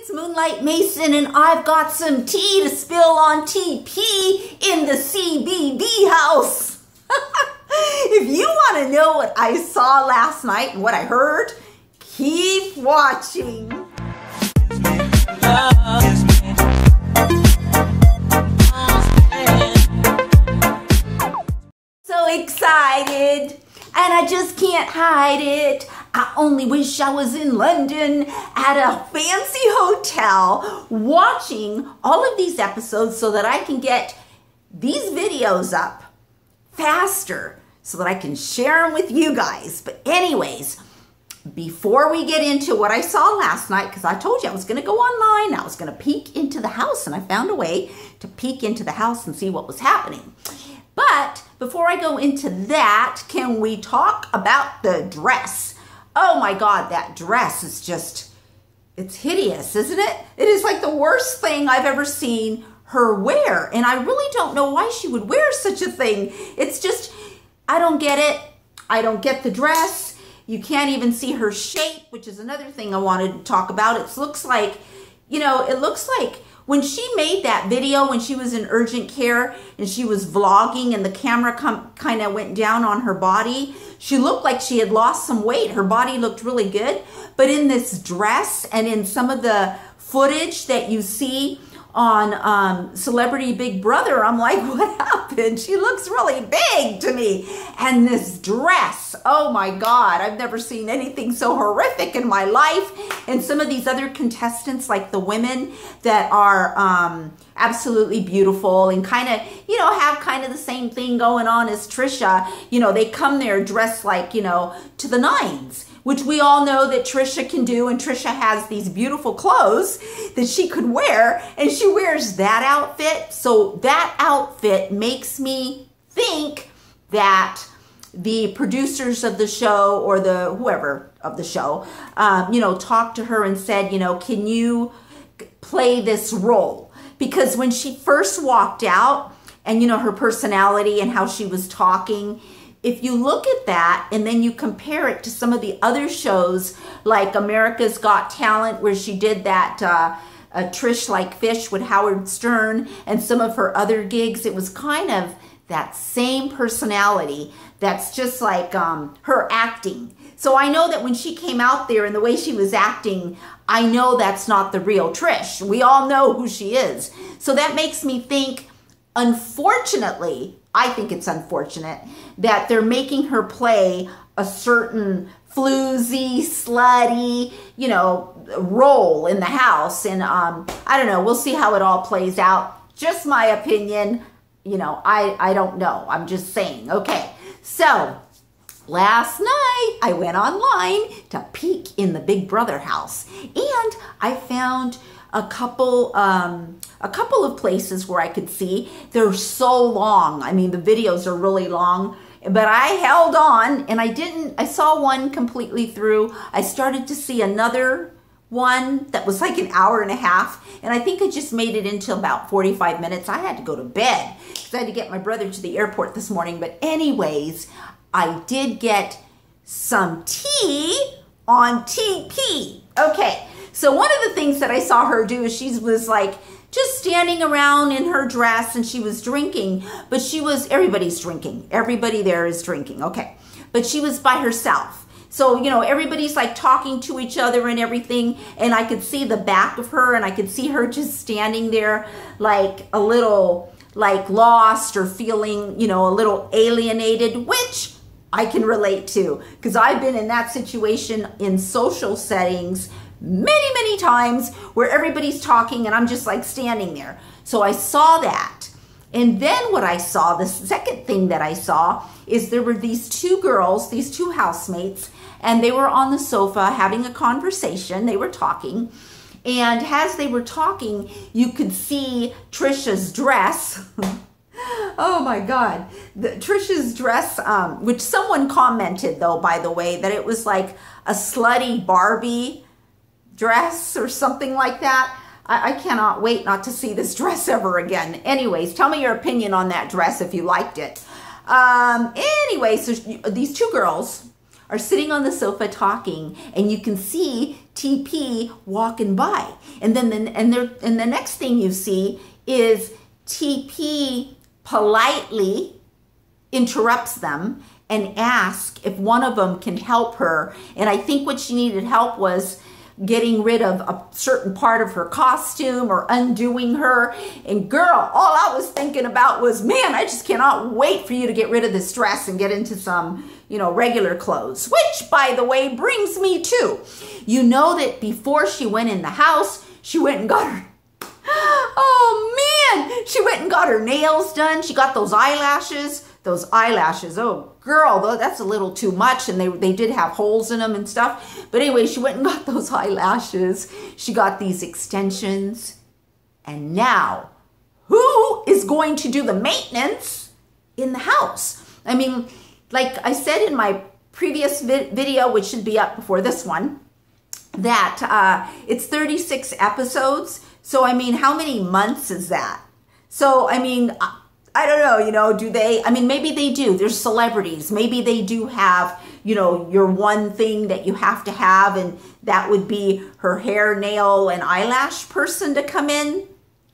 It's Moonlight Mason, and I've got some tea to spill on TP in the CBB house. If you want to know what I saw last night and what I heard, keep watching. So excited, and I just can't hide it. I only wish I was in London at a fancy hotel watching all of these episodes so that I can get these videos up faster so that I can share them with you guys. But anyways, before we get into what I saw last night, because I told you I was going to go online, I was going to peek into the house, and I found a way to peek into the house and see what was happening. But before I go into that, can we talk about the dress? Oh my God, that dress is just, it's hideous, isn't it? It is like the worst thing I've ever seen her wear. And I really don't know why she would wear such a thing. It's just, I don't get it. I don't get the dress. You can't even see her shape, which is another thing I wanted to talk about. It looks like, you know, it looks like when she made that video when she was in urgent care and she was vlogging and the camera kind of went down on her body, she looked like she had lost some weight. Her body looked really good. But in this dress and in some of the footage that you see on Celebrity Big Brother, I'm like, what happened? She looks really big to me. And this dress, oh my God, I've never seen anything so horrific in my life. And some of these other contestants, like the women that are absolutely beautiful and kind of, you know, have kind of the same thing going on as Trisha, you know, they come there dressed like, you know, to the nines, which we all know that Trisha can do. And Trisha has these beautiful clothes that she could wear, and she wears that outfit. So that outfit makes me think that the producers of the show or the whoever of the show, you know, talked to her and said, you know, can you play this role? Because when she first walked out and, you know, her personality and how she was talking, if you look at that and then you compare it to some of the other shows like America's Got Talent, where she did that Trish Like Fish with Howard Stern, and some of her other gigs, it was kind of that same personality that's just like her acting. So I know that when she came out there and the way she was acting, I know that's not the real Trish. We all know who she is. So that makes me think, unfortunately, I think it's unfortunate that they're making her play a certain floozy, slutty, you know, role in the house. And I don't know. We'll see how it all plays out. Just my opinion. You know, I don't know. I'm just saying. Okay. So last night I went online to peek in the Big Brother house, and I found a couple of places where I could see. They're so long. I mean, the videos are really long, but I held on, and I saw one completely through. I started to see another one that was like an hour and a half, and I think I just made it into about 45 minutes. I had to go to bed because I had to get my brother to the airport this morning. But anyways, I did get some tea on TP. Okay. So one of the things that I saw her do is she was like just standing around in her dress, and she was drinking, but everybody's drinking. Everybody there is drinking. Okay. But she was by herself. So, you know, everybody's like talking to each other and everything. And I could see the back of her, and I could see her just standing there like a little like lost or feeling, you know, a little alienated, which I can relate to because I've been in that situation in social settings many times where everybody's talking and I'm just like standing there. So I saw that. And then what I saw, the second thing that I saw, is there were these two girls, these two housemates, and they were on the sofa having a conversation. They were talking. And as they were talking, you could see Trisha's dress. Oh my God. Trisha's dress, which someone commented though, by the way, that it was like a slutty Barbie dress or something like that. I cannot wait not to see this dress ever again. Anyways, tell me your opinion on that dress if you liked it. Anyway, so these two girls are sitting on the sofa talking, and you can see TP walking by. And then the next thing you see is TP politely interrupts them and asks if one of them can help her. And I think what she needed help was getting rid of a certain part of her costume or undoing her. And girl, all I was thinking about was, man, I just cannot wait for you to get rid of this dress and get into some, you know, regular clothes. Which, by the way, brings me to, you know that before she went in the house, she went and got her, oh man, she went and got her nails done. She got those eyelashes. Oh girl, that's a little too much. And they did have holes in them and stuff. But anyway, she went and got those eyelashes. She got these extensions. And now, who is going to do the maintenance in the house? I mean, like I said in my previous video, which should be up before this one, that it's 36 episodes. So, I mean, how many months is that? So, I mean, I don't know, you know, do they, I mean, maybe they do. There's celebrities. Maybe they do have, you know, your one thing that you have to have, and that would be her hair, nail, and eyelash person to come in.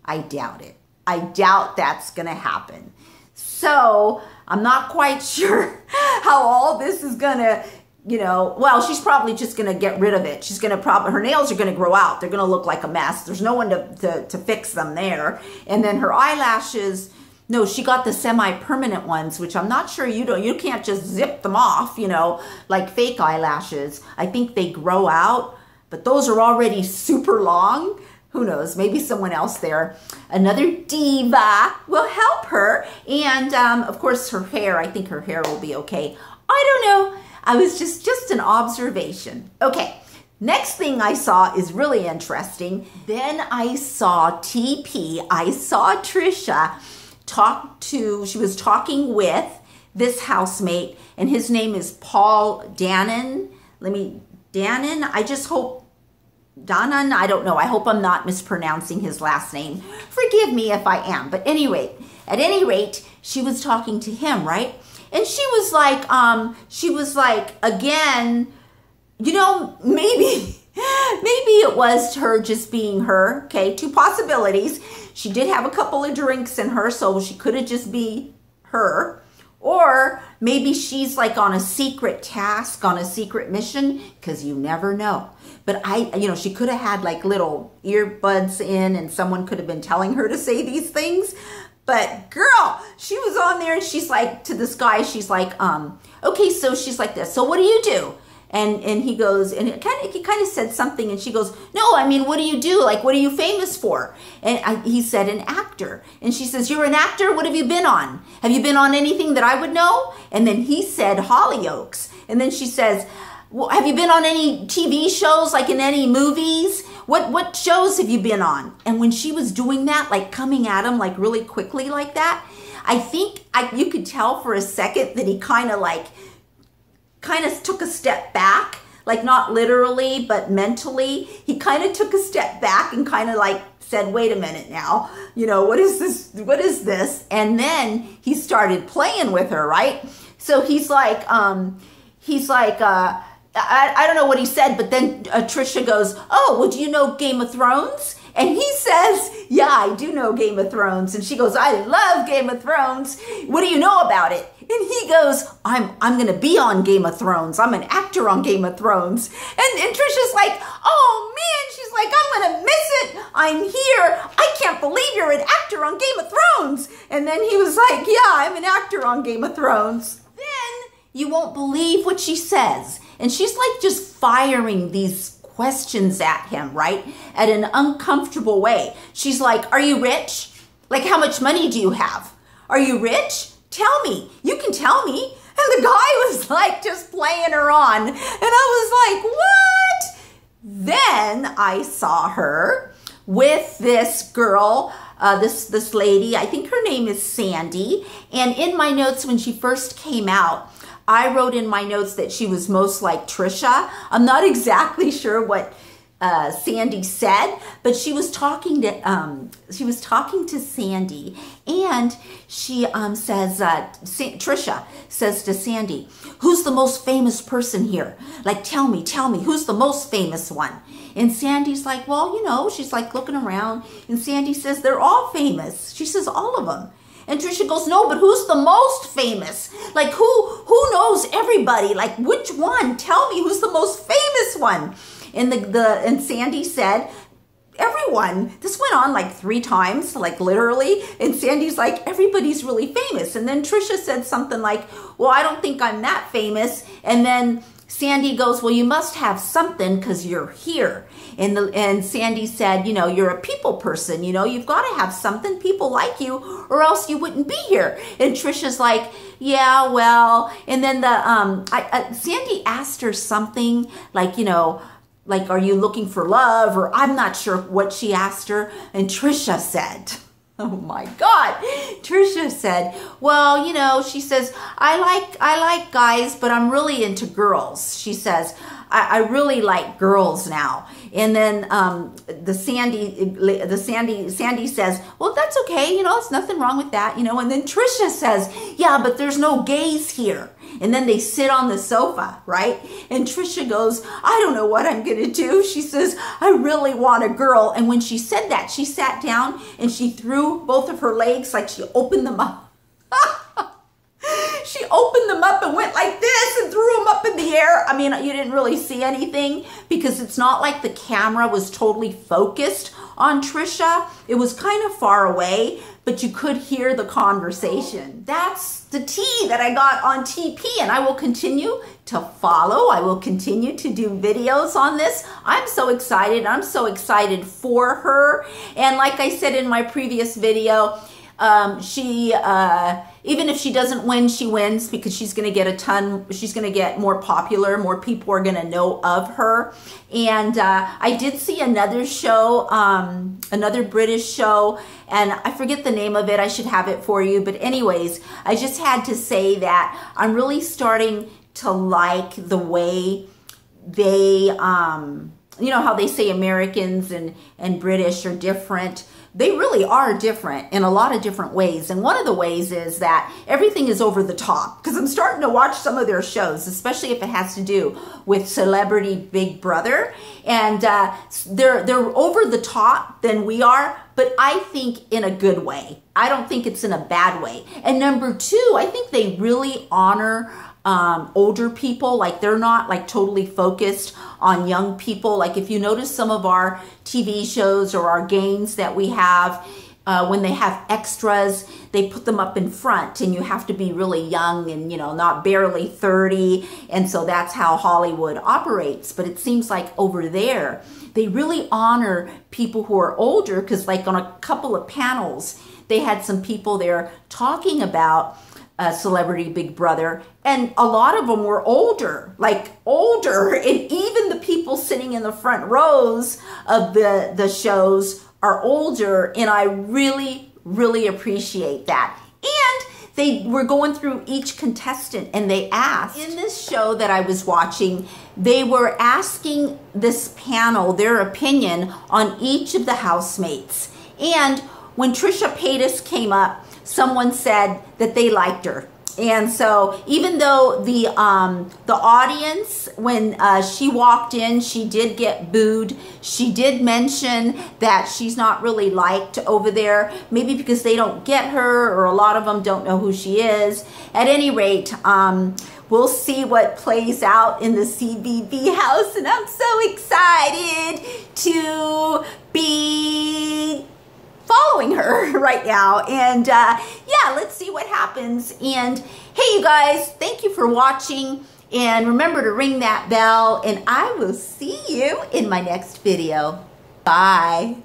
I doubt it. I doubt that's going to happen. So I'm not quite sure how all this is going to, you know, well, she's probably just going to get rid of it. She's going to probably, her nails are going to grow out. They're going to look like a mess. There's no one to fix them there. And then her eyelashes, no, she got the semi-permanent ones, which I'm not sure you can't just zip them off, you know, like fake eyelashes. I think they grow out, but those are already super long. Who knows? Maybe someone else there, another diva, will help her. And of course, her hair, I think her hair will be okay. I don't know. I was just an observation. Okay. Next thing I saw is really interesting. Then I saw TP. I saw Trisha she was talking with this housemate, and his name is Paul Dannon. I just hope, Dannon, I don't know. I hope I'm not mispronouncing his last name. Forgive me if I am. But anyway, at any rate, she was talking to him, right? And she was like, again, you know, maybe it was her just being her. Okay, two possibilities. She did have a couple of drinks in her, so she could have just be her. Or maybe she's like on a secret task, on a secret mission, because you never know. But she could have had like little earbuds in, and someone could have been telling her to say these things. But girl, she was on there, and she's like, to this guy, she's like, okay, so she's like this. So what do you do? And he goes, and he kind of said something, and she goes, no, I mean, what do you do? Like, what are you famous for? And he said, an actor. And she says, you're an actor? What have you been on? Have you been on anything that I would know? And then he said, Hollyoaks. And then she says, well, have you been on any TV shows, like in any movies? What shows have you been on? And when she was doing that, like coming at him like really quickly like that, I think you could tell for a second that he kind of took a step back, like not literally, but mentally. He kind of took a step back and kind of like said, wait a minute now, you know, what is this? What is this? And then he started playing with her, right? So he's like, I don't know what he said, but then Trisha goes, oh, well, do you know Game of Thrones? And he says, yeah, I do know Game of Thrones. And she goes, I love Game of Thrones. What do you know about it? And he goes, I'm going to be on Game of Thrones. I'm an actor on Game of Thrones. And Trisha's like, oh man, she's like, I'm going to miss it. I'm here. I can't believe you're an actor on Game of Thrones. And then he was like, yeah, I'm an actor on Game of Thrones. Then you won't believe what she says. And she's like just firing these questions at him, right? At an uncomfortable way. She's like, are you rich? Like, how much money do you have? Are you rich? Tell me. You can tell me. And the guy was like just playing her on. And I was like, what? Then I saw her with this girl, this lady. I think her name is Sandy. And in my notes when she first came out, I wrote in my notes that she was most like Trisha. I'm not exactly sure what Sandy said, but she was talking to Sandy, and she says, Trisha says to Sandy, "Who's the most famous person here? Like, tell me, who's the most famous one?" And Sandy's like, "Well, you know," she's like looking around, and Sandy says, "They're all famous." She says, "All of them." And Trisha goes, "No, but who's the most famous? Like, who knows everybody? Like, which one? Tell me who's the most famous one." And Sandy said, "Everyone." This went on like 3 times, like literally. And Sandy's like, "Everybody's really famous." And then Trisha said something like, "Well, I don't think I'm that famous." And then Sandy goes, "Well, you must have something because you're here." And Sandy said, "You know, you're a people person. You know, you've got to have something. People like you, or else you wouldn't be here." And Trisha's like, "Yeah, well." And then Sandy asked her something like, you know, like, "Are you looking for love?" Or I'm not sure what she asked her. And Trisha said, oh my God, Trisha said, "Well, you know," she says, I like guys, but I'm really into girls." She says, I really like girls now." And then Sandy says, "Well, that's okay. You know, there's nothing wrong with that, you know." And then Trisha says, "Yeah, but there's no gays here." And then they sit on the sofa, right? And Trisha goes, "I don't know what I'm going to do." She says, "I really want a girl." And when she said that, she sat down and she threw both of her legs, like she opened them up. She opened them up and went like this and threw them up in the air. I mean, you didn't really see anything because it's not like the camera was totally focused on Trisha. It was kind of far away, but you could hear the conversation. That's the tea that I got on TP, and I will continue to follow. I will continue to do videos on this. I'm so excited. I'm so excited for her. And like I said in my previous video, even if she doesn't win, she wins because she's going to get she's going to get more popular. More people are going to know of her. And I did see another show, another British show, and I forget the name of it. I should have it for you. But anyways, I just had to say that I'm really starting to like the way they, you know how they say Americans and British are different. They really are different in a lot of different ways. And one of the ways is that everything is over the top. Because I'm starting to watch some of their shows, especially if it has to do with Celebrity Big Brother. And they're over the top than we are, but I think in a good way. I don't think it's in a bad way. And number 2, I think they really honor older people. Like, they're not like totally focused on young people. Like, if you notice some of our TV shows or our games that we have, when they have extras, they put them up in front, and you have to be really young and, you know, not barely 30. And so that's how Hollywood operates. But it seems like over there, they really honor people who are older, because like on a couple of panels, they had some people there talking about Celebrity Big Brother, and a lot of them were older, like older, and even the people sitting in the front rows of the shows are older, and I really, really appreciate that. And they were going through each contestant, and they asked, in this show that I was watching, they were asking this panel their opinion on each of the housemates. And when Trisha Paytas came up, someone said that they liked her. And so even though the audience, when she walked in, she did get booed. She did mention that she's not really liked over there, maybe because they don't get her, or a lot of them don't know who she is. At any rate, we'll see what plays out in the CBB house, and I'm so excited to be following her right now. And yeah, let's see what happens. And hey, you guys, thank you for watching, and remember to ring that bell, and I will see you in my next video. Bye.